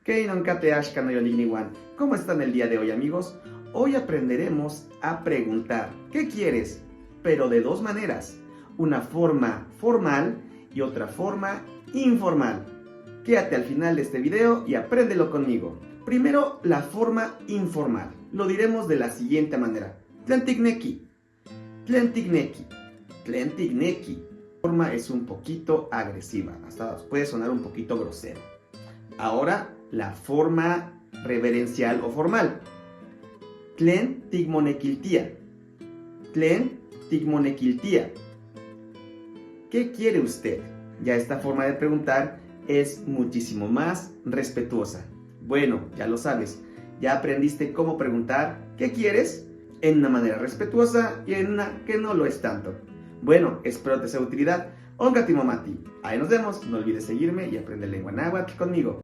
Keinon kate ashka no yoligniwan. ¿Cómo están el día de hoy, amigos? Hoy aprenderemos a preguntar ¿qué quieres? Pero de dos maneras. Una forma formal y otra forma informal. Quédate al final de este video y apréndelo conmigo. Primero, la forma informal. Lo diremos de la siguiente manera. Tlentikneki. Tlentikneki. Tlentikneki. La forma es un poquito agresiva. Hasta puede sonar un poquito grosero. Ahora, la forma reverencial o formal. Tlen tigmonekiltia. Tlen tigmonekiltia. ¿Qué quiere usted? Ya esta forma de preguntar es muchísimo más respetuosa. Bueno, ya lo sabes. Ya aprendiste cómo preguntar ¿qué quieres? En una manera respetuosa y en una que no lo es tanto. Bueno, espero te sea de utilidad. Ongatimomati. Ahí nos vemos. No olvides seguirme y aprender lengua náhuatl conmigo.